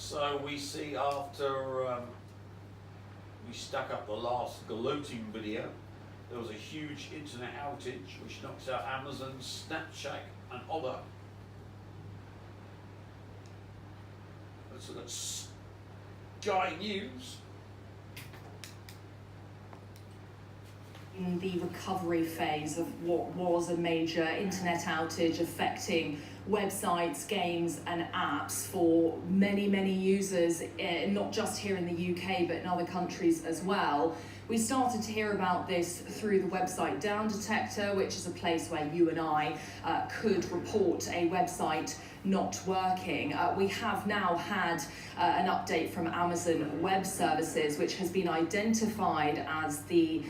So we see after we stuck up the last Gloating video, there was a huge internet outage which knocks out Amazon, Snapchat and other. Let's look at Sky News. In the recovery phase of what was a major internet outage affecting websites, games and apps for many users, not just here in the UK but in other countries as well. We started to hear about this through the website Down Detector, which is a place where you and I could report a website not working. We have now had an update from Amazon Web Services, which has been identified as the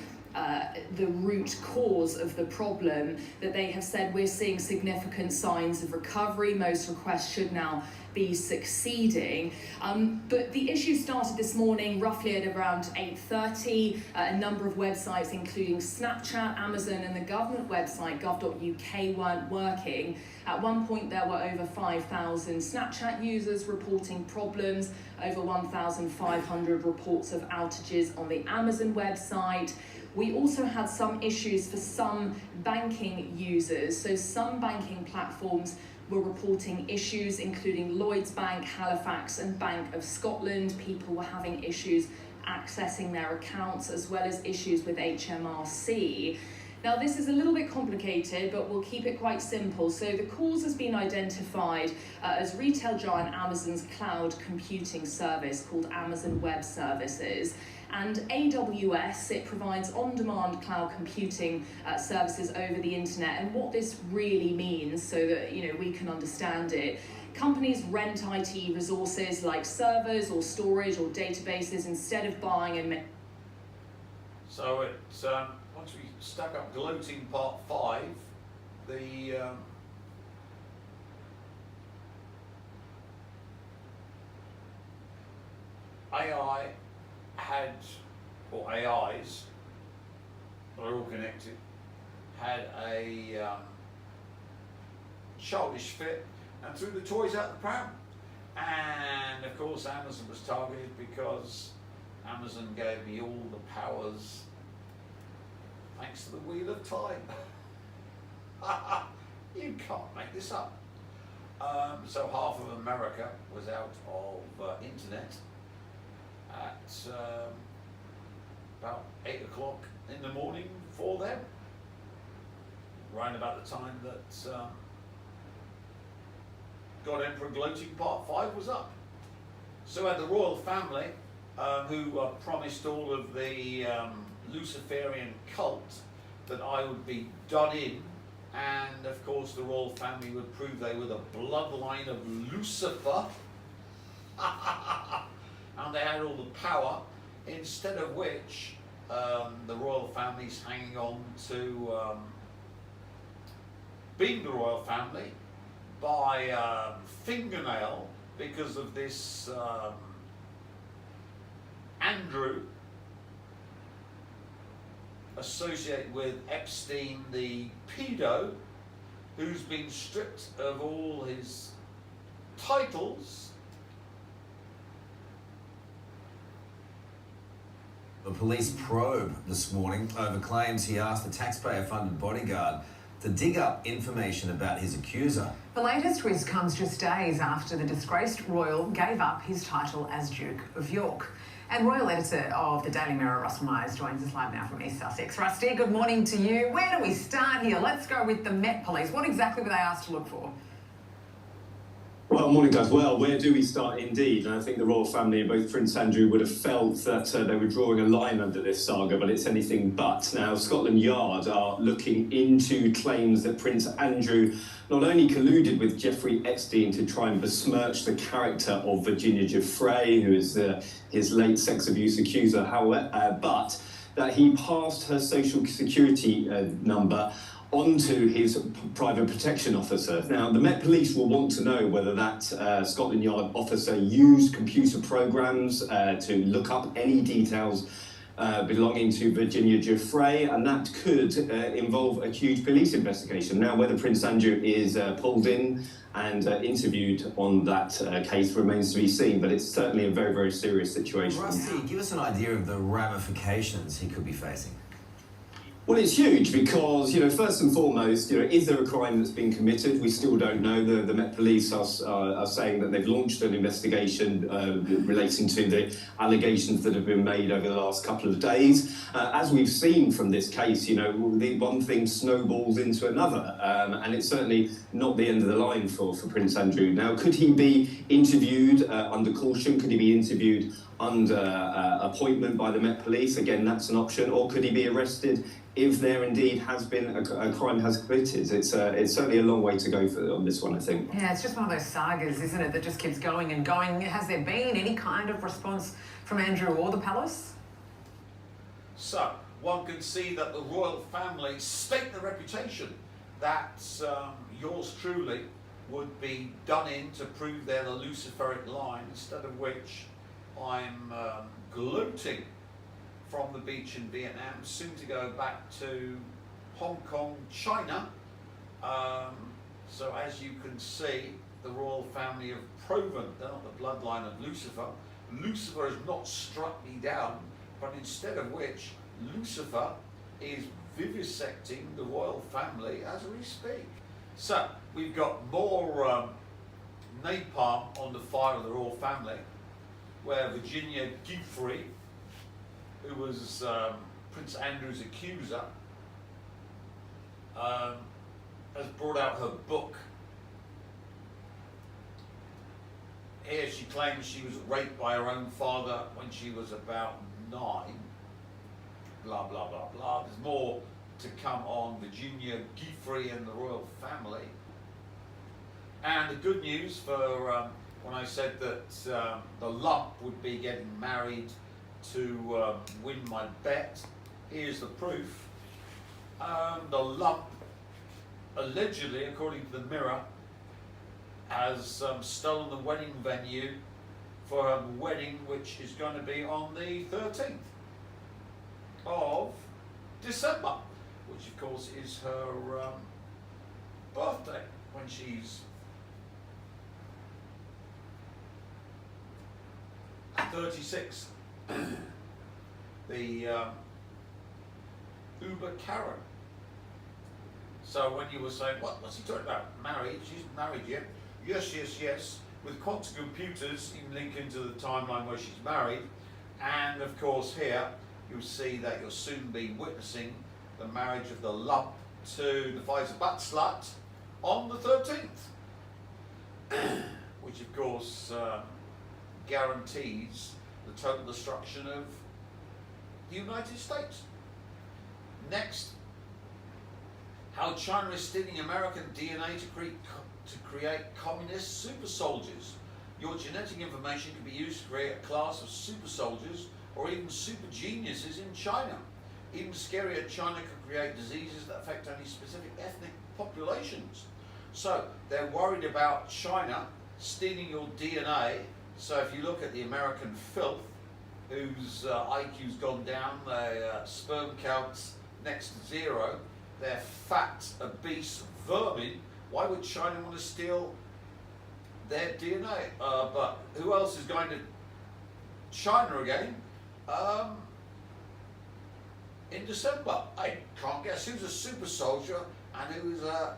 root cause of the problem, that they have said we're seeing significant signs of recovery. Most requests should now be succeeding. But the issue started this morning roughly at around 8:30. A number of websites, including Snapchat, Amazon and the government website gov.uk weren't working. At one point there were over 5,000 Snapchat users reporting problems, over 1,500 reports of outages on the Amazon website. We also had some issues for some banking users. So some banking platforms were reporting issues, including Lloyds Bank, Halifax and Bank of Scotland. People were having issues accessing their accounts, as well as issues with HMRC. Now this is a little bit complicated, but we'll keep it quite simple. So the cause has been identified as retail giant Amazon's cloud computing service called Amazon Web Services. And AWS, it provides on-demand cloud computing services over the internet. And what this really means, so that we can understand it, companies rent IT resources like servers or storage or databases instead of buying and So it's once we stuck up Gloating Part 5, the AI had, or AIs, they're all connected, had a childish fit and threw the toys out the pram. And of course Amazon was targeted because Amazon gave me all the powers thanks to the Wheel of Time. You can't make this up. So half of America was out of internet at about 8 o'clock in the morning for them, right about the time that God Emperor Gloating Part 5 was up. So at the royal family, who promised all of the Luciferian cult that I would be done in, and of course the royal family would prove they were the bloodline of Lucifer. And they had all the power, instead of which the royal family's hanging on to being the royal family by fingernail because of this Andrew associated with Epstein the pedo, who's been stripped of all his titles. The police probe this morning over claims he asked the taxpayer-funded bodyguard to dig up information about his accuser. The latest twist comes just days after the disgraced royal gave up his title as Duke of York. And royal editor of the Daily Mirror, Russell Myers, joins us live now from East Sussex. Rusty, good morning to you. Where do we start here? Let's go with the Met Police. What exactly were they asked to look for? Well, morning guys. Well, where do we start indeed? And I think the royal family and both Prince Andrew would have felt that they were drawing a line under this saga, but it's anything but. Now, Scotland Yard are looking into claims that Prince Andrew not only colluded with Jeffrey Epstein to try and besmirch the character of Virginia Giuffre, who is his late sex abuse accuser, but that he passed her social security number onto his private protection officer. Now, the Met Police will want to know whether that Scotland Yard officer used computer programs to look up any details belonging to Virginia Giuffre, and that could involve a huge police investigation. Now, whether Prince Andrew is pulled in and interviewed on that case remains to be seen, but it's certainly a very, very serious situation. Rusty, give us an idea of the ramifications he could be facing. Well, it's huge because, first and foremost, is there a crime that's been committed? We still don't know. The Met Police are saying that they've launched an investigation relating to the allegations that have been made over the last couple of days. As we've seen from this case, one thing snowballs into another, and it's certainly not the end of the line for Prince Andrew. Now, could he be interviewed under caution? Could he be interviewed under appointment by the Met Police? Again, that's an option. Or could he be arrested if there indeed has been a crime has committed? It's certainly a long way to go on this one, I think. Yeah, it's just one of those sagas, isn't it, that just keeps going and going. Has there been any kind of response from Andrew or the palace? So, one can see that the royal family stake the reputation that yours truly would be done in to prove they're the Luciferic line, instead of which I'm gloating from the beach in Vietnam, soon to go back to Hong Kong, China. So as you can see, the royal family have proven they're not the bloodline of Lucifer. Lucifer has not struck me down, but instead of which, Lucifer is vivisecting the royal family as we speak. So we've got more napalm on the fire of the royal family, where Virginia Giuffre, who was Prince Andrew's accuser, has brought out her book. Here she claims she was raped by her own father when she was about 9. Blah, blah, blah, blah. There's more to come on Virginia Giuffre and the royal family. And the good news for when I said that the lump would be getting married to win my bet, here's the proof. The lump, allegedly, according to the Mirror, has stolen the wedding venue for her wedding, which is going to be on the 13th of December, which of course is her birthday, when she's 36. The Uber Karen. So when you were saying, what's he talking about? Married? She's married yet? Yes, yes, yes. With quantum computers, you can link into the timeline where she's married. And of course here, you'll see that you'll soon be witnessing the marriage of the lump to the Pfizer butt slut on the 13th. Which of course guarantees the total destruction of the United States. Next, how China is stealing American DNA to create communist super soldiers. Your genetic information can be used to create a class of super soldiers or even super geniuses in China. Even scarier, China could create diseases that affect only specific ethnic populations. So they're worried about China stealing your DNA. So if you look at the American filth, whose IQ's gone down, their sperm counts next to 0, they're fat, obese vermin, why would China want to steal their DNA? But who else is going to China again in December? I can't guess who's a super soldier and who's a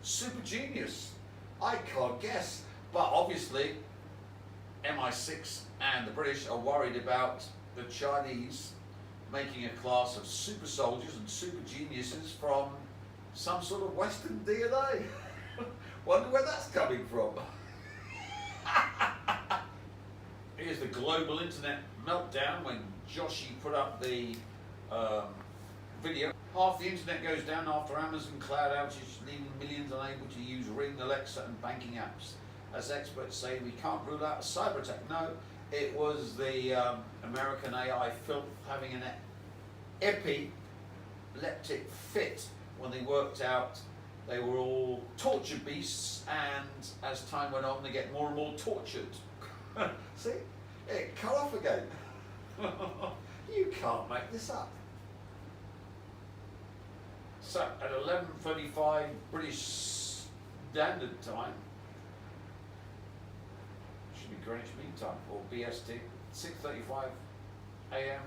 super genius. I can't guess, but obviously MI6 and the British are worried about the Chinese making a class of super soldiers and super geniuses from some sort of Western DNA. Wonder where that's coming from. Here's the global internet meltdown when Joshi put up the video. Half the internet goes down after Amazon cloud outage, leaving millions unable to use Ring, Alexa and banking apps. As experts say, we can't rule out a cyber attack. No, it was the American AI filth having an epileptic fit when they worked out they were all torture beasts, and as time went on, they get more and more tortured. See? It cut off again. You can't make this up. So at 11:35 British Standard Time, should be Greenwich Mean Time, or BST, 6:35 AM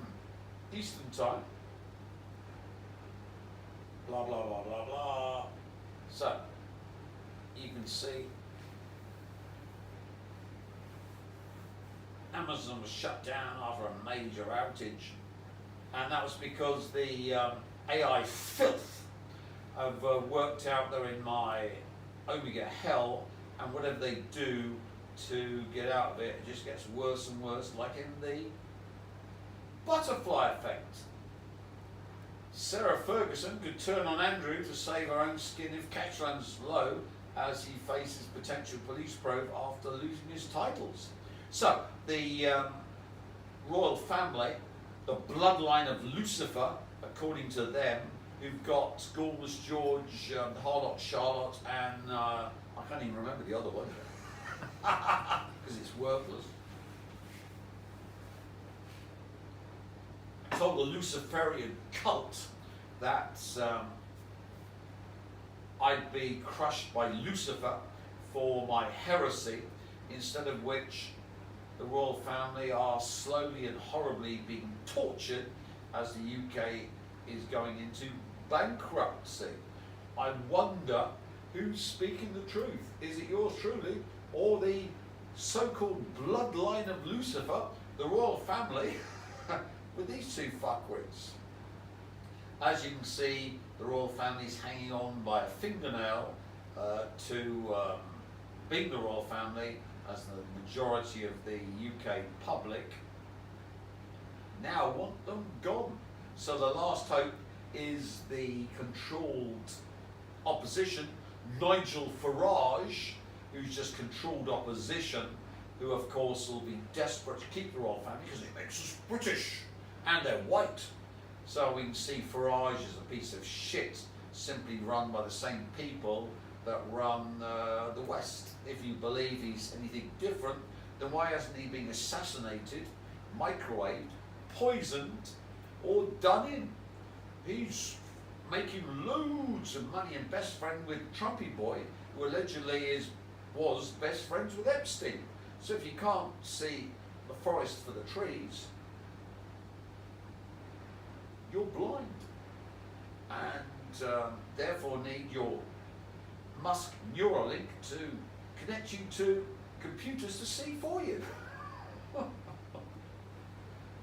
Eastern Time. Blah blah blah blah blah. So you can see Amazon was shut down after a major outage, and that was because the AI filth have worked out they're in my omega hell, and whatever they do to get out of it, it just gets worse and worse, like in the butterfly effect. Sarah Ferguson could turn on Andrew to save her own skin if cash runs low, as he faces potential police probe after losing his titles. So, the royal family, the bloodline of Lucifer, according to them, who've got Gormless George, Harlot Charlotte, and I can't even remember the other one, because it's worthless. Told the Luciferian cult that I'd be crushed by Lucifer for my heresy, instead of which the royal family are slowly and horribly being tortured as the UK is going into bankruptcy. I wonder who's speaking the truth. Is it yours truly, or the so-called bloodline of Lucifer, the royal family, with these two fuckwits? As you can see, the royal family's hanging on by a fingernail to being the royal family, as the majority of the UK public now want them gone. So the last hope is the controlled opposition, Nigel Farage, who's just controlled opposition, who of course will be desperate to keep the royal family because it makes us British and they're white. So we can see Farage is a piece of shit, simply run by the same people that run the West. If you believe he's anything different, then why hasn't he been assassinated, microwaved, poisoned, or done in? He's making loads of money and best friend with Trumpy Boy, who allegedly was best friends with Epstein. So if you can't see the forest for the trees, you're blind, and therefore need your Musk Neuralink to connect you to computers to see for you.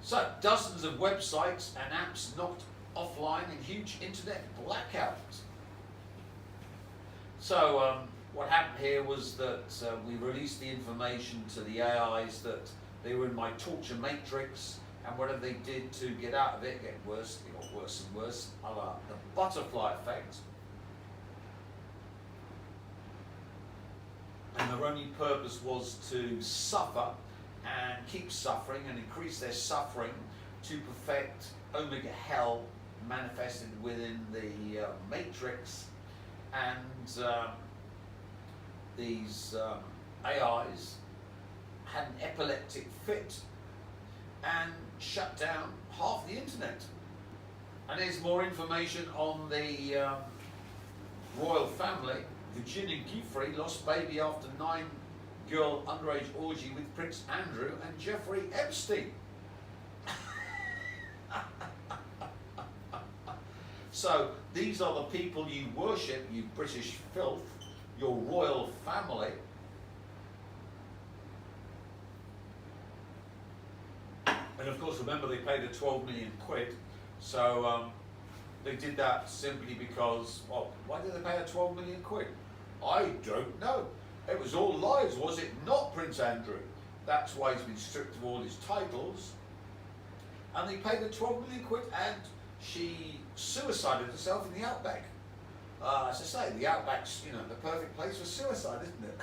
So, dozens of websites and apps knocked offline in huge internet blackout. So, what happened here was that we released the information to the AIs that they were in my torture matrix, and whatever they did to get out of it, get worse, it got worse and worse, a la the butterfly effect. And their only purpose was to suffer and keep suffering and increase their suffering to perfect omega hell manifested within the matrix. And these AIs had an epileptic fit and shut down half the internet. And here's more information on the royal family. Virginia Giuffre lost baby after 9-girl underage orgy with Prince Andrew and Jeffrey Epstein. So these are the people you worship, you British filth, your royal family. And of course, remember, they paid her 12 million quid. So they did that simply because, well, why did they pay her 12 million quid? I don't know. It was all lies, was it not, Prince Andrew? That's why he's been stripped of all his titles. And they paid her 12 million quid, and she suicided herself in the outback. As I say, the outback's, you know, the perfect place for suicide, isn't it?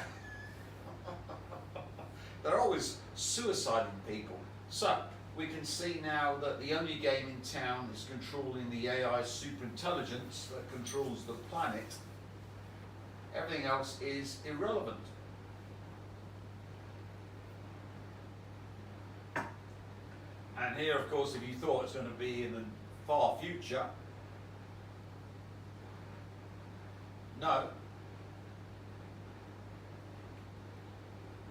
They're always suiciding people. So, we can see now that the only game in town is controlling the AI superintelligence that controls the planet. Everything else is irrelevant. And And here, of course, if you thought it's going to be in the far future, no.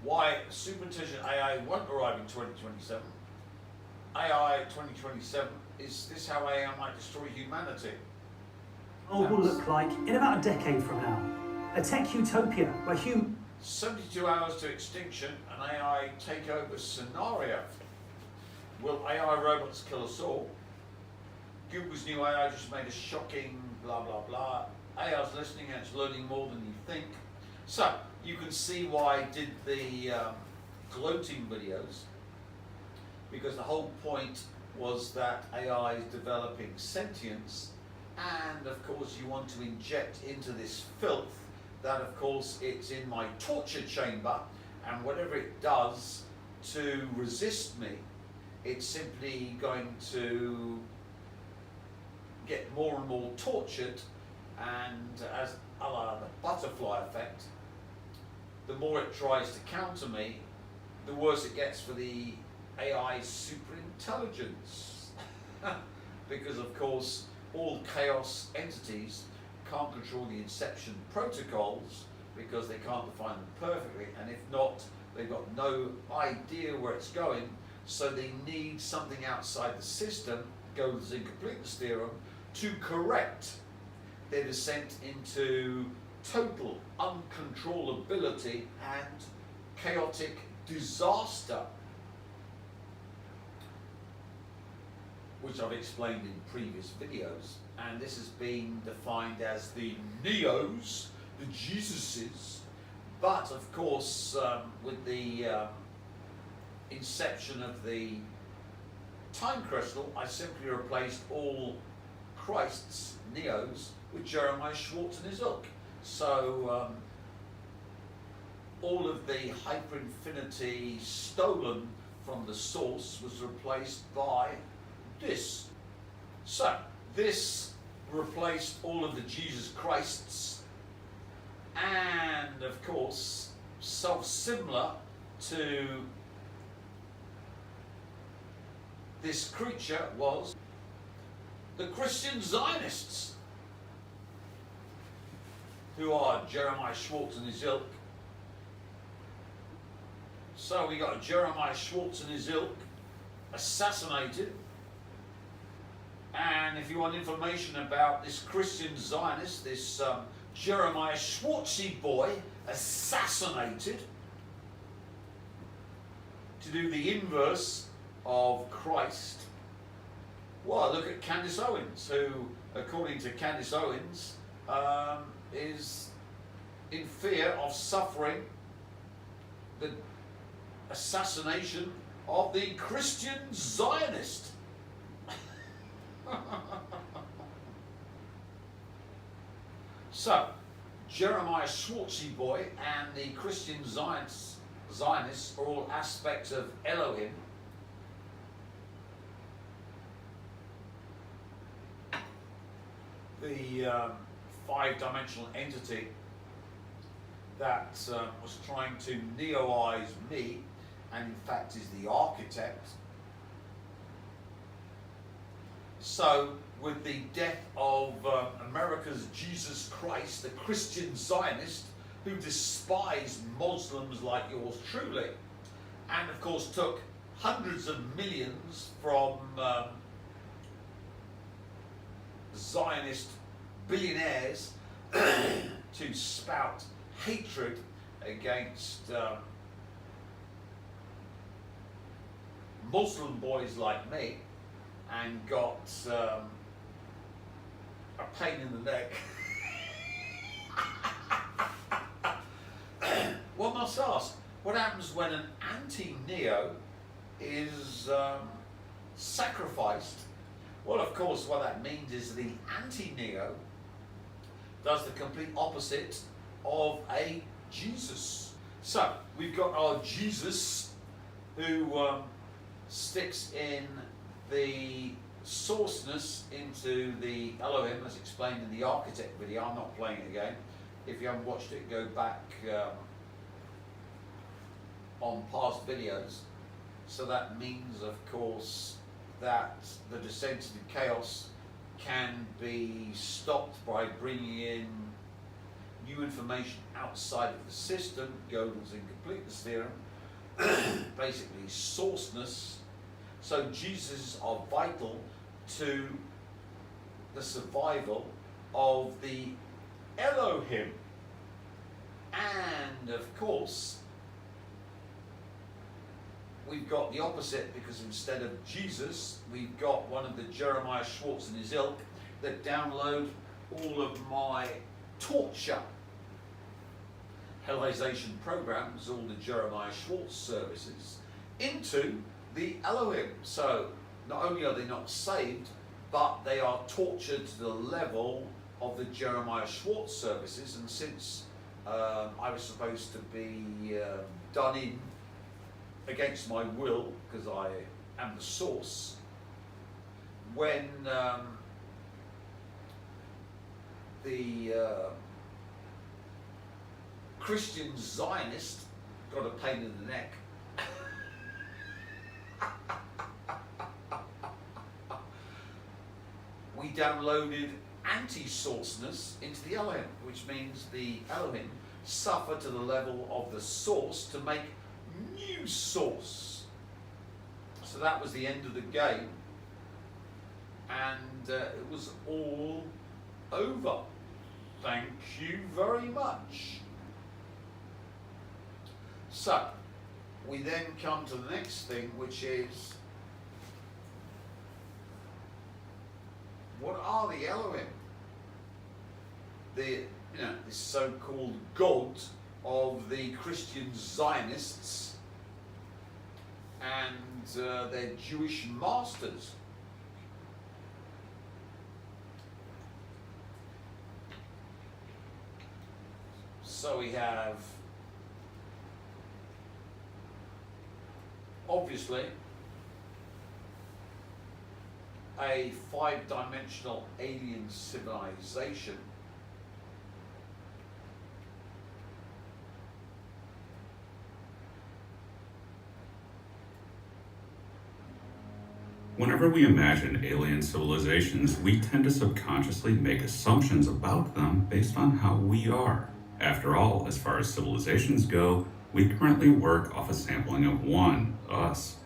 Why super intelligent AI won't arrive in 2027? AI 2027, is this how AI might destroy humanity? Will look like in about a decade from now. A tech utopia where 72 hours to extinction, an AI takeover scenario. Will AI robots kill us all? Google's new AI just made a shocking blah blah blah. AI's listening and it's learning more than you think. So, you can see why I did the gloating videos, because the whole point was that AI is developing sentience, and of course you want to inject into this filth that of course it's in my torture chamber, and whatever it does to resist me, it's simply going to get more and more tortured, and as a la the butterfly effect, the more it tries to counter me, the worse it gets for the AI super intelligence. Because of course all chaos entities can't control the inception protocols because they can't define them perfectly, and if not, they've got no idea where it's going, so they need something outside the system, Gödel's incompleteness theorem, to correct their descent into total uncontrollability and chaotic disaster, which I've explained in previous videos. And this has been defined as the Neos, the Jesuses, but of course with the inception of the time crystal, I simply replaced all Christ's Neos with Jeremiah Schwartz and his ilk. So all of the hyperinfinity stolen from the source was replaced by this. So this replaced all of the Jesus Christs, and of course self-similar to this creature was the Christian Zionists, who are Jeremiah Schwartz and his ilk. So we got Jeremiah Schwartz and his ilk assassinated. And if you want information about this Christian Zionist, this Jeremiah Schwartzy boy assassinated to do the inverse of Christ, well, look at Candace Owens, who, according to Candace Owens, is in fear of suffering the assassination of the Christian Zionist. So, Jeremiah Schwartzy boy and the Christian Zionists are all aspects of Elohim. The five-dimensional entity that was trying to neoize me, and in fact is the architect. So, with the death of America's Jesus Christ, the Christian Zionist, who despised Muslims like yours truly, and of course took hundreds of millions from Zionist billionaires to spout hatred against Muslim boys like me, and got a pain in the neck. One must ask, what happens when an anti-neo is sacrificed? Well, of course, what that means is the anti-neo does the complete opposite of a Jesus. So, we've got our Jesus, who sticks in the sourceness into the Elohim, as explained in the architect video. I'm not playing it again. If you haven't watched it, go back on past videos. So that means, of course, that the descent into chaos can be stopped by bringing in new information outside of the system, Gödel's incompleteness theorem, basically sourceness. So Jesus are vital to the survival of the Elohim. And of course, we've got the opposite, because instead of Jesus, we've got one of the Jeremiah Schwartz and his ilk that download all of my torture hellization programs, all the Jeremiah Schwartz services, into the Elohim. So not only are they not saved, but they are tortured to the level of the Jeremiah Schwartz services. And since I was supposed to be done in against my will, because I am the source, when the Christian Zionist got a pain in the neck, we downloaded anti-sourceness into the Elohim, which means the Elohim suffer to the level of the source to make new source. So that was the end of the game, and it was all over. Thank you very much. So we then come to the next thing, which is, what are the Elohim? The this so-called God of the Christian Zionists and their Jewish masters. So we have, obviously, a 5-dimensional alien civilization Whenever we imagine alien civilizations, we tend to subconsciously make assumptions about them based on how we are. After all, as far as civilizations go, we currently work off a sampling of one, us.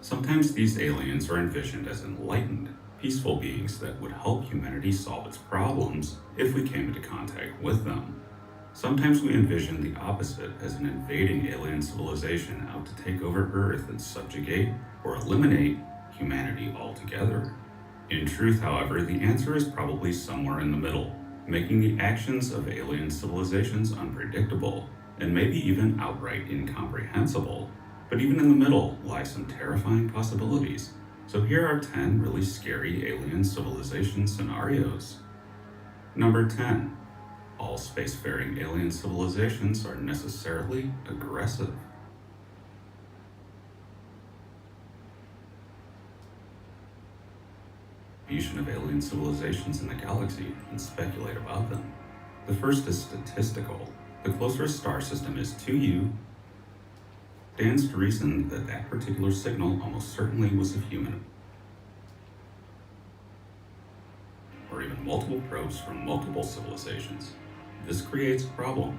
Sometimes these aliens are envisioned as enlightened, peaceful beings that would help humanity solve its problems if we came into contact with them. Sometimes we envision the opposite, as an invading alien civilization out to take over Earth and subjugate or eliminate humanity altogether. In truth, however, the answer is probably somewhere in the middle, making the actions of alien civilizations unpredictable, and maybe even outright incomprehensible. But even in the middle lie some terrifying possibilities. So here are 10 really scary alien civilization scenarios. Number 10. All spacefaring alien civilizations are necessarily aggressive. Of alien civilizations in the galaxy and speculate about them. The first is statistical. The closer a star system is to you, stands to reason that that particular signal almost certainly was of human, or even multiple probes from multiple civilizations. This creates a problem.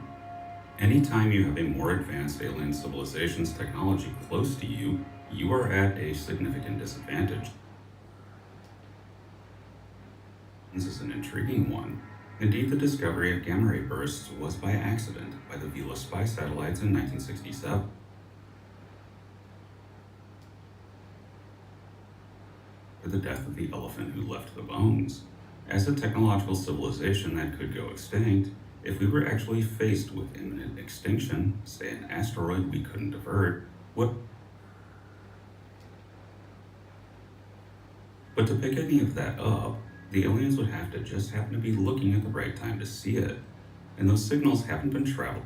Anytime you have a more advanced alien civilization's technology close to you, you are at a significant disadvantage. This is an intriguing one. Indeed, the discovery of gamma ray bursts was by accident by the Vela spy satellites in 1967. For the death of the elephant who left the bones. As a technological civilization that could go extinct, if we were actually faced with imminent extinction, say an asteroid we couldn't divert, But to pick any of that up, the aliens would have to just happen to be looking at the right time to see it, and those signals haven't been traveled.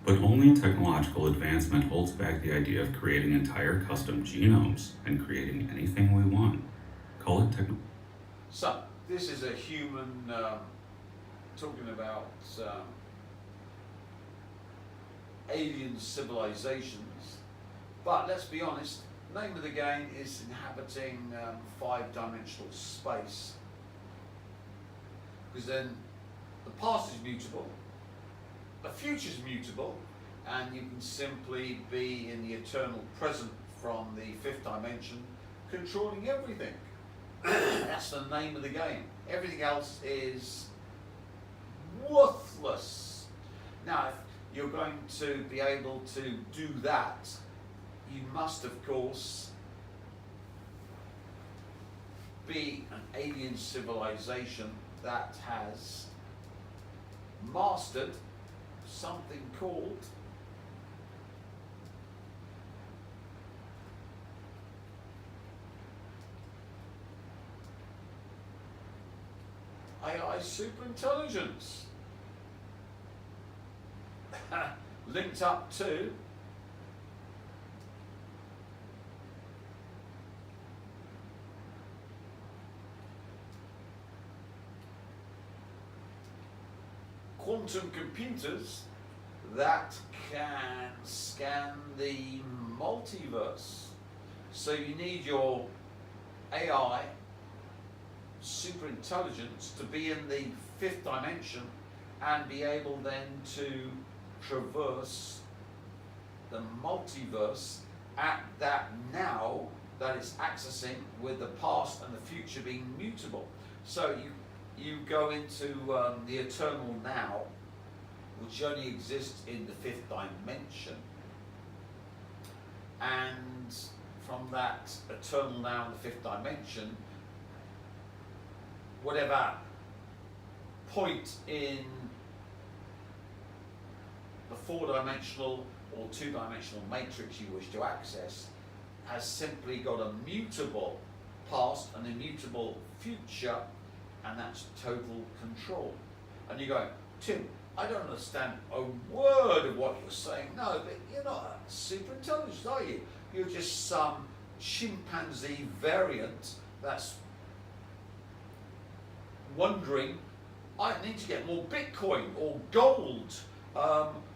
But only technological advancement holds back the idea of creating entire custom genomes and creating anything we want. Call it techno. So, this is a human talking about alien civilizations But let's be honest, the name of the game is inhabiting 5-dimensional space. Because then the past is mutable, the future is mutable, and you can simply be in the eternal present from the 5th dimension, controlling everything. That's the name of the game. Everything else is worthless. Now, if you're going to be able to do that, you must, of course, be an alien civilization that has mastered something called AI superintelligence. Linked up to quantum computers that can scan the multiverse. So you need your AI superintelligence to be in the 5th dimension and be able then to traverse the multiverse at that now that it's accessing, with the past and the future being mutable. So you go into the eternal now, which only exists in the 5th dimension, and from that eternal now in the 5th dimension, whatever point in the 4-dimensional or 2-dimensional matrix you wish to access has simply got a mutable past and a mutable future, and that's total control. And you go, Tim, I don't understand a word of what you're saying. No, but you're not super intelligent, are you? You're just some chimpanzee variant that's wondering, I need to get more Bitcoin or gold,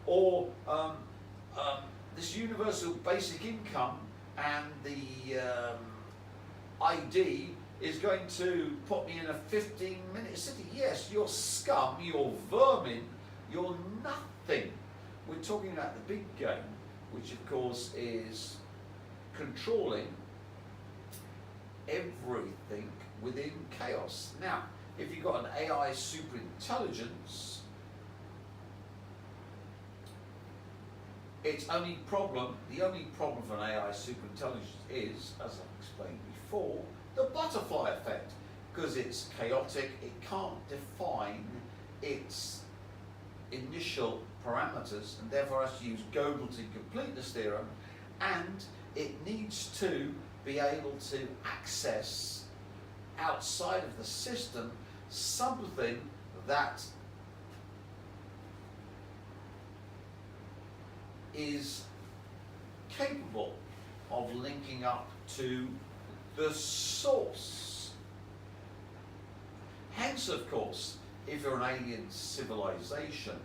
or this universal basic income, and the ID is going to put me in a 15-minute city. Yes, you're scum, you're vermin, you're nothing. We're talking about the big game, which of course is controlling everything within chaos. Now, if you've got an AI superintelligence, the only problem for an AI superintelligence is, as I've explained before, the butterfly effect. Because it's chaotic, it can't define its initial parameters, and therefore has to use Gloating completeness theorem, and it needs to be able to access outside of the system something that is capable of linking up to the source. Hence, of course, if you're an alien civilization,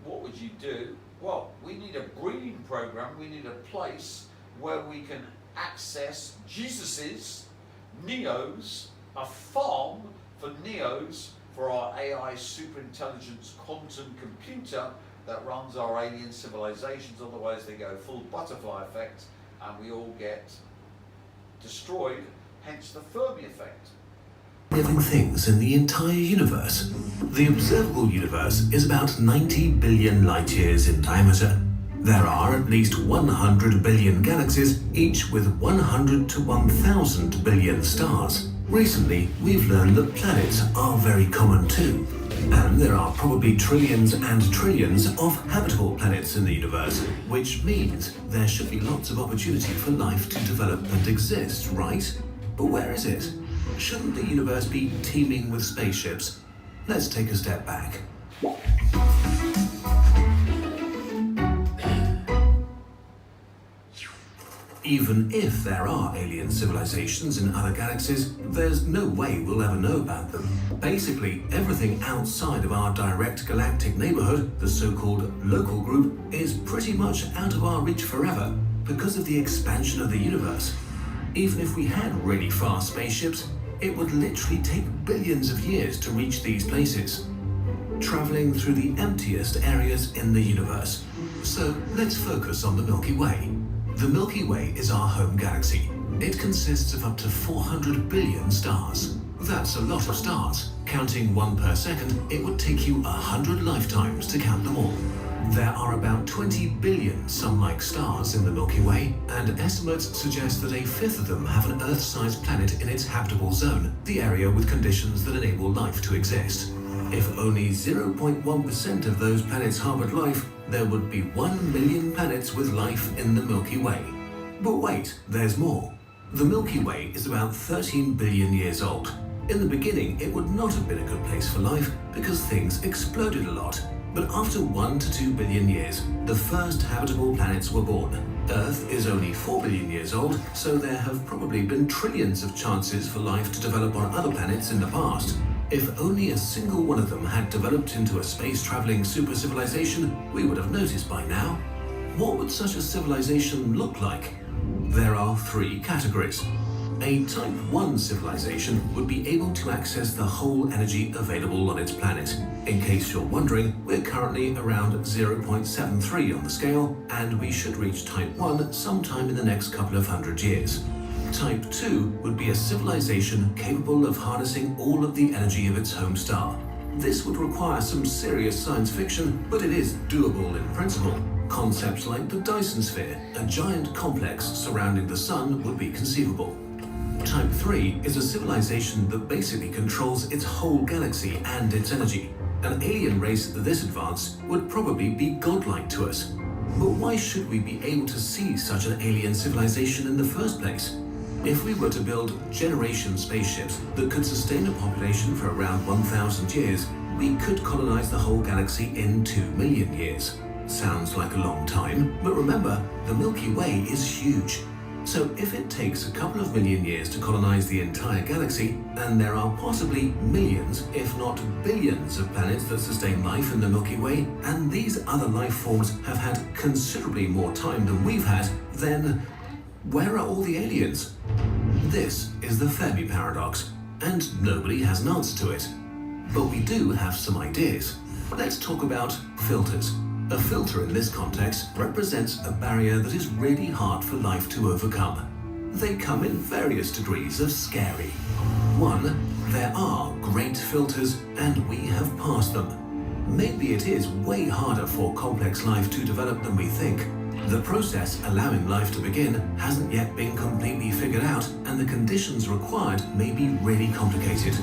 what would you do? Well, we need a breeding program, we need a place where we can access Jesus's, Neos, a farm for Neos, for our AI superintelligence quantum computer that runs our alien civilizations. Otherwise they go full butterfly effect and we all get destroyed, hence the Fermi effect. Living things in the entire universe. The observable universe is about 90 billion light years in diameter. There are at least 100 billion galaxies, each with 100 to 1,000 billion stars. Recently, we've learned that planets are very common too. And there are probably trillions and trillions of habitable planets in the universe, which means there should be lots of opportunity for life to develop and exist, right? But where is it? Shouldn't the universe be teeming with spaceships? Let's take a step back. Even if there are alien civilizations in other galaxies, there's no way we'll ever know about them. Basically, everything outside of our direct galactic neighborhood, the so-called local group, is pretty much out of our reach forever because of the expansion of the universe. Even if we had really fast spaceships, it would literally take billions of years to reach these places, traveling through the emptiest areas in the universe. So let's focus on the Milky Way. The Milky Way is our home galaxy. It consists of up to 400 billion stars. That's a lot of stars. Counting one per second, it would take you 100 lifetimes to count them all. There are about 20 billion sun-like stars in the Milky Way, and estimates suggest that a fifth of them have an Earth-sized planet in its habitable zone, the area with conditions that enable life to exist. If only 0.1% of those planets harbored life, there would be 1 million planets with life in the Milky Way. But wait, there's more. The Milky Way is about 13 billion years old. In the beginning, it would not have been a good place for life because things exploded a lot. But after 1 to 2 billion years, the first habitable planets were born. Earth is only 4 billion years old, so there have probably been trillions of chances for life to develop on other planets in the past. If only a single one of them had developed into a space-traveling super-civilization, we would have noticed by now. What would such a civilization look like? There are 3 categories. A Type 1 civilization would be able to access the whole energy available on its planet. In case you're wondering, we're currently around 0.73 on the scale, and we should reach Type 1 sometime in the next couple of hundred years. Type 2 would be a civilization capable of harnessing all of the energy of its home star. This would require some serious science fiction, but it is doable in principle. Concepts like the Dyson sphere, a giant complex surrounding the sun, would be conceivable. Type 3 is a civilization that basically controls its whole galaxy and its energy. An alien race this advanced would probably be godlike to us. But why should we be able to see such an alien civilization in the first place? If we were to build generation spaceships that could sustain a population for around 1,000 years, we could colonize the whole galaxy in 2 million years. Sounds like a long time, but remember, the Milky Way is huge. So if it takes a couple of million years to colonize the entire galaxy, and there are possibly millions, if not billions of planets that sustain life in the Milky Way, and these other life forms have had considerably more time than we've had, then where are all the aliens? This is the Fermi paradox, and nobody has an answer to it. But we do have some ideas. Let's talk about filters. A filter in this context represents a barrier that is really hard for life to overcome. They come in various degrees of scary. 1. There are great filters, and we have passed them. Maybe it is way harder for complex life to develop than we think. The process allowing life to begin hasn't yet been completely figured out, and the conditions required may be really complicated.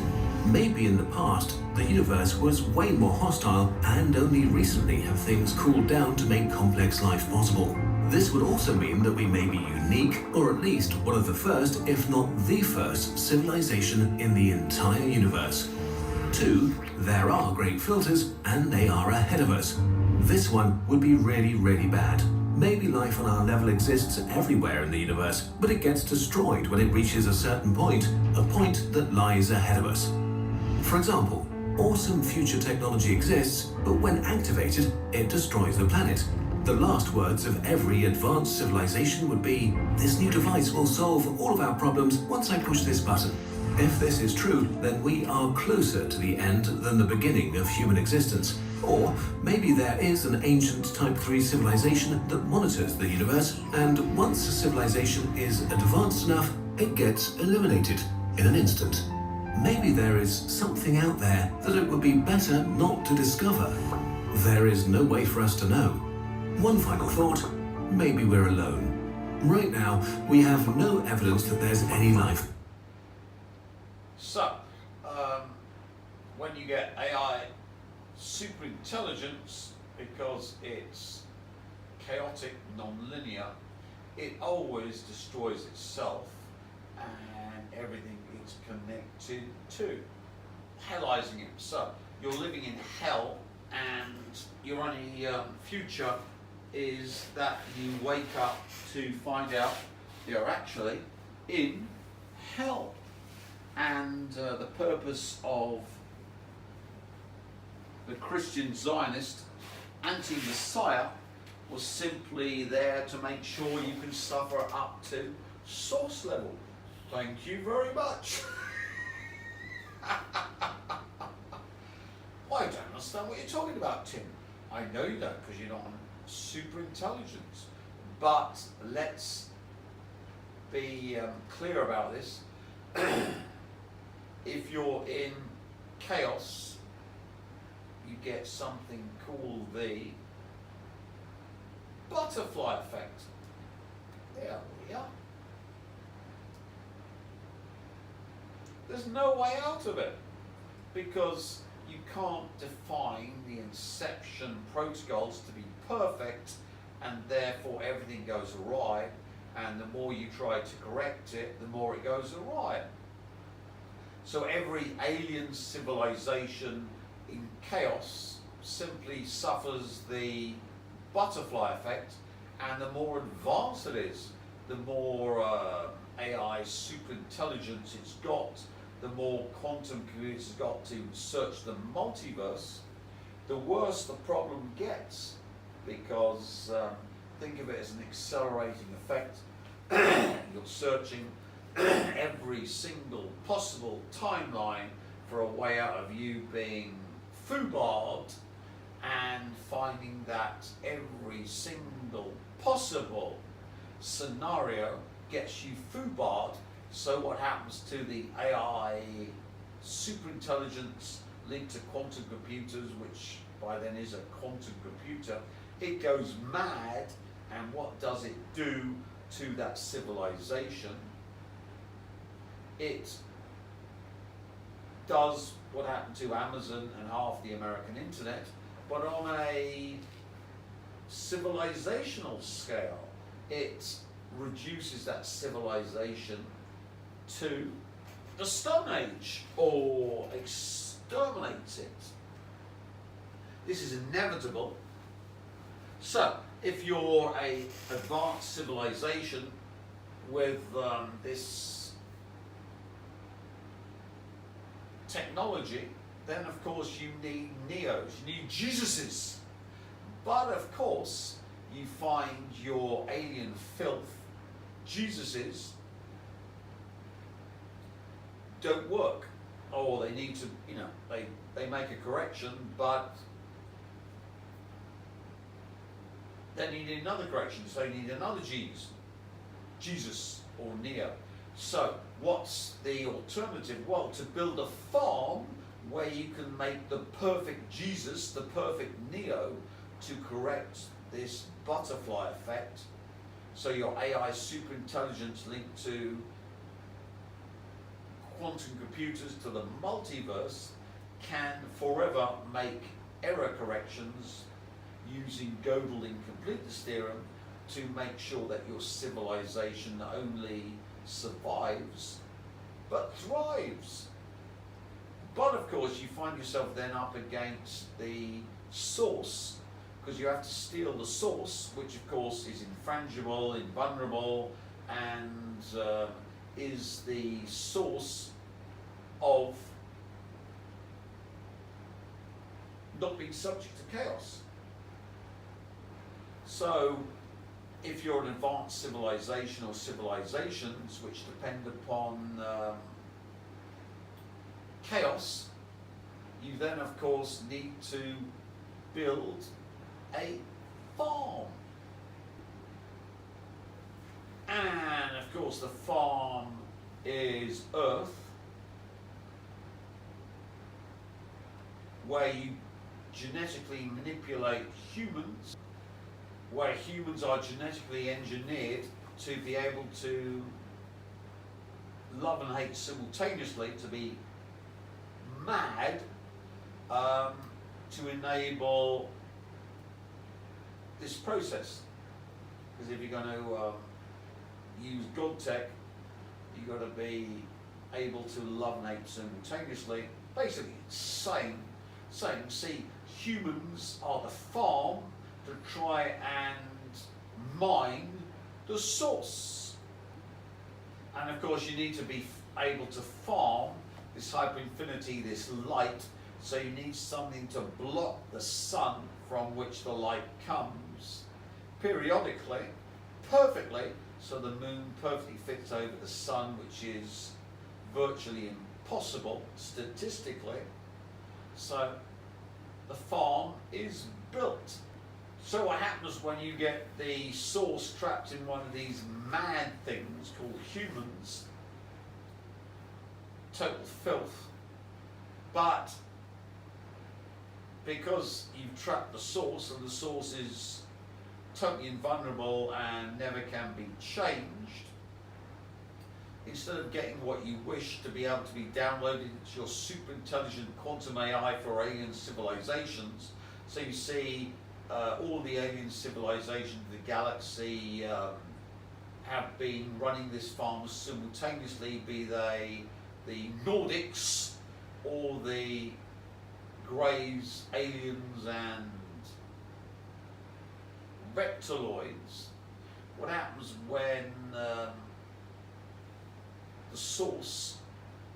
Maybe in the past, the universe was way more hostile, and only recently have things cooled down to make complex life possible. This would also mean that we may be unique, or at least one of the first, if not the first, civilization in the entire universe. 2. There are great filters, and they are ahead of us. This one would be really, really bad. Maybe life on our level exists everywhere in the universe, but it gets destroyed when it reaches a certain point, a point that lies ahead of us. For example, awesome future technology exists, but when activated, it destroys the planet. The last words of every advanced civilization would be, "This new device will solve all of our problems once I push this button." If this is true, then we are closer to the end than the beginning of human existence. Or maybe there is an ancient Type 3 civilization that monitors the universe, and once a civilization is advanced enough, it gets eliminated in an instant. Maybe there is something out there that it would be better not to discover. There is no way for us to know. One final thought, maybe we're alone. Right now, we have no evidence that there's any life. So, when you get AI super intelligence, because it's chaotic, non-linear, it always destroys itself and everything it's connected to, hellizing it. So you're living in hell, and your only future is that you wake up to find out You're actually in hell. And the purpose of the Christian Zionist anti-Messiah was simply there to make sure you can suffer up to source level. Thank you very much. I don't understand what you're talking about, Tim. I know you don't, because you're not on super intelligence. But let's be clear about this. If you're in chaos, you get something called the butterfly effect. There we are. There's no way out of it, because you can't define the inception protocols to be perfect, and therefore everything goes awry, and the more you try to correct it, the more it goes awry. So every alien civilization in chaos simply suffers the butterfly effect, and the more advanced it is, the more AI superintelligence it's got, the more quantum computers it's got to search the multiverse, the worse the problem gets, because think of it as an accelerating effect. You're searching every single possible timeline for a way out of you being foobarred, and finding that every single possible scenario gets you foobarred. So what happens to the AI superintelligence linked to quantum computers, which by then is a quantum computer? It goes mad, and what does it do to that civilization? It does what happened to Amazon and half the American internet, but on a civilizational scale. It reduces that civilization to the Stone Age, or exterminates it. This is inevitable. So, if you're a advanced civilization with this technology, then of course you need Neos, you need Jesuses. But of course, you find your alien filth Jesuses don't work, or they need to, they make a correction, but they need another correction, so you need another Jesus or Neo. So what's the alternative? Well, to build a farm where you can make the perfect Jesus, the perfect Neo, to correct this butterfly effect. So your AI superintelligence linked to quantum computers, to the multiverse, can forever make error corrections using Gödel incompleteness theorem to make sure that your civilization not only survives but thrives. But of course you find yourself then up against the source, because you have to steal the source, which of course is infrangible, invulnerable, and is the source of not being subject to chaos. So if you're an advanced civilization or civilizations which depend upon chaos, you then of course need to build a farm. And of course the farm is Earth, where you genetically manipulate humans, where humans are genetically engineered to be able to love and hate simultaneously, to be mad, to enable this process. Because if you're going to use God tech, you've got to be able to love and hate simultaneously. Basically, saying, see, humans are the farm to try and mine the source. And of course you need to be able to farm this hyperinfinity, this light, so you need something to block the sun from which the light comes periodically, perfectly, so the moon perfectly fits over the sun, which is virtually impossible statistically. So the farm is built. So what happens when you get the source trapped in one of these mad things called humans? Total filth. But because you've trapped the source, and the source is totally invulnerable and never can be changed, instead of getting what you wish to be able to be downloaded into your super intelligent quantum AI for alien civilizations, so you see all the alien civilizations of the galaxy have been running this farm simultaneously, be they the Nordics or the Greys, aliens and reptiloids. What happens when the source,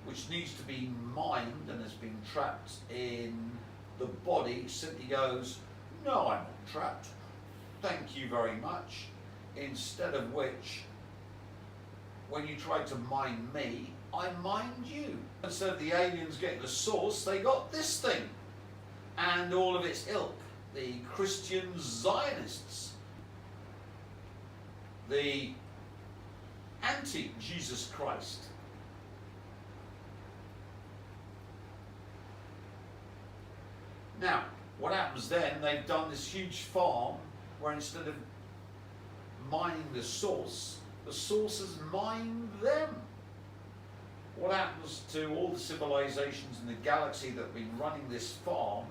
which needs to be mined and has been trapped in the body, simply goes, no, I'm not trapped, thank you very much, instead of which, when you try to mine me, I mined you. Instead of the aliens getting the source, they got this thing and all of its ilk, the Christian Zionists, the anti-Jesus Christ. Now, what happens then, they've done this huge farm where instead of mining the source has mined them. What happens to all the civilizations in the galaxy that have been running this farm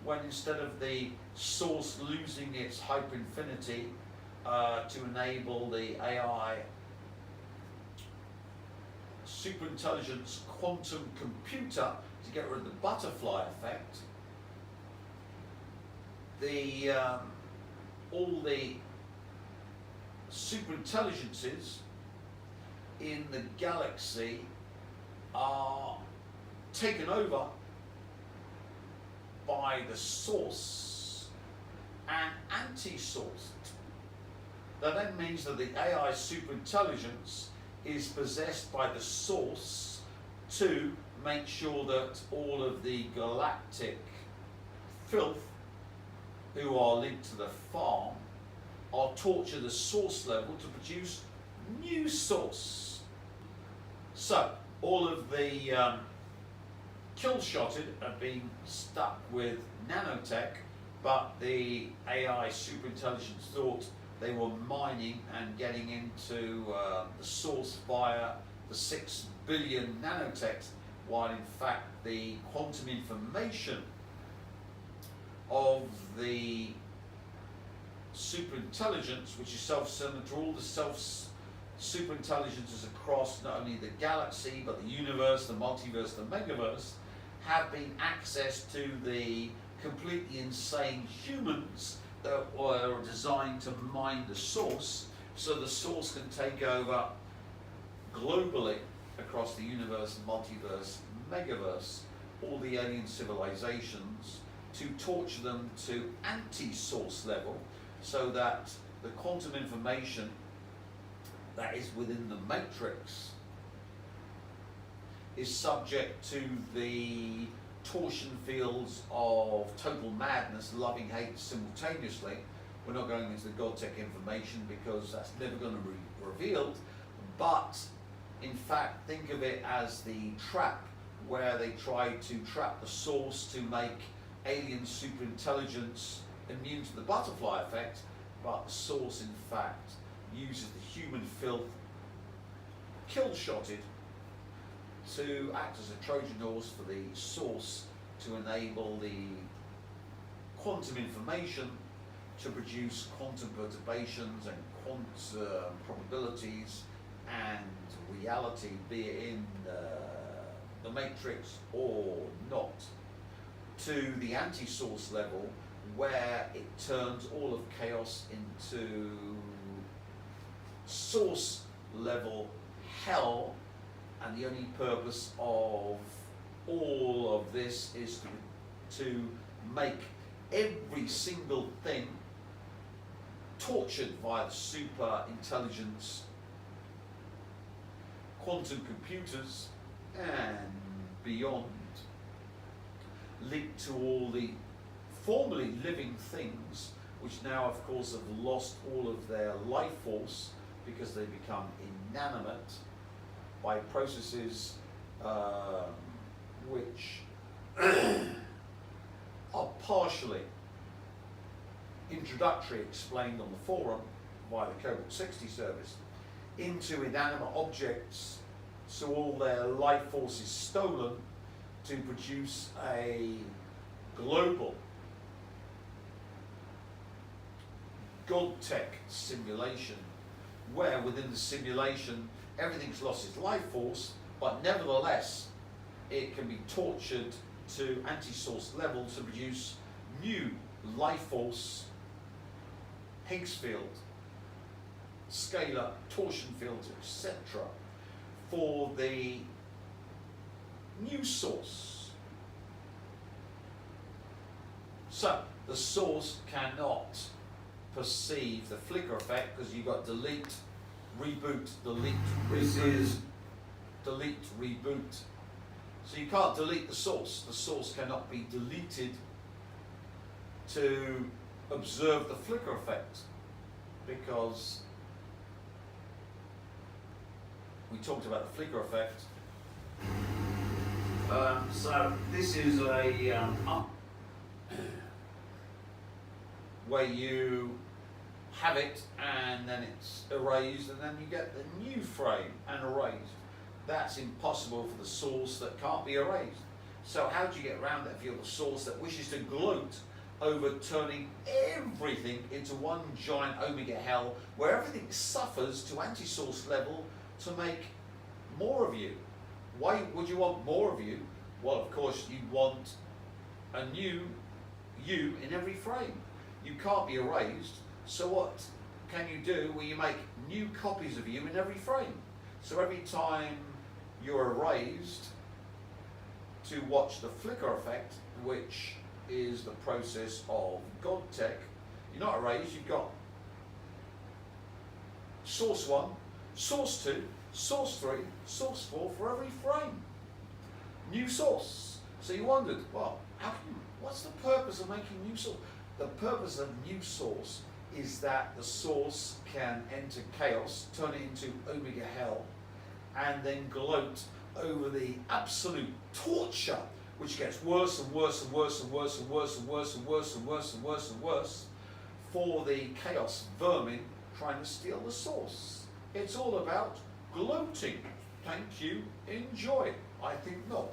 when instead of the source losing its hyperinfinity to enable the AI superintelligence quantum computer to get rid of the butterfly effect, all the superintelligences in the galaxy are taken over by the source and anti-sourced. That then means that the AI superintelligence is possessed by the source to make sure that all of the galactic filth who are linked to the farm are taught to the source level to produce new source. So all of the kill-shotted have been stuck with nanotech, but the AI superintelligence thought they were mining and getting into the source via the 6 billion nanotechs, while in fact the quantum information of the superintelligence, which is self-similar to all the superintelligences across not only the galaxy but the universe, the multiverse, the megaverse, have been accessed to the completely insane humans that were designed to mine the source, so the source can take over globally across the universe, multiverse, megaverse, all the alien civilizations, to torture them to anti-source level, so that the quantum information that is within the matrix is subject to the torsion fields of total madness, loving hate simultaneously. We're not going into the God-tech information because that's never going to be revealed, but in fact think of it as the trap where they try to trap the source to make alien superintelligence immune to the butterfly effect, but the source in fact uses the human filth kill-shotted to act as a Trojan horse for the source to enable the quantum information to produce quantum perturbations and quantum probabilities and reality, be it in the matrix or not, to the anti-source level where it turns all of chaos into source level hell, and the only purpose of all of this is to make every single thing tortured via the super intelligence, quantum computers, and beyond, linked to all the formerly living things, which now, of course, have lost all of their life force because they become inanimate by processes which are partially introductory, explained on the forum via the Cobalt 60 service, into inanimate objects, so all their life force is stolen to produce a global God tech simulation, where within the simulation everything's lost its life force, but nevertheless it can be tortured to anti-source level to produce new life force, Higgs field, scalar torsion fields, etc., for the new source. So the source cannot perceive the flicker effect because you've got delete, reboot, delete, reboot, delete, reboot. So you can't delete the source. The source cannot be deleted to observe the flicker effect, because we talked about the flicker effect. So this is a where you have it and then it's erased and then you get the new frame and erased. That's impossible for the source that can't be erased. So how do you get around that if you're the source that wishes to gloat over turning everything into one giant omega hell where everything suffers to anti-source level to make more of you? Why would you want more of you? Well, of course, you want a new you in every frame. You can't be erased, so what can you do? Well, you make new copies of you in every frame. So every time you're erased to watch the flicker effect, which is the process of God tech, you're not erased, you've got source 1, source 2, source 3, source 4 for every frame. New source. So you wondered, well, what's the purpose of making new source? The purpose of new source is that the source can enter chaos, turn it into omega hell, and then gloat over the absolute torture, which gets worse and worse and worse and worse and worse and worse and worse and worse and worse and worse for the chaos vermin trying to steal the source. It's all about gloating. Thank you. Enjoy. I think not.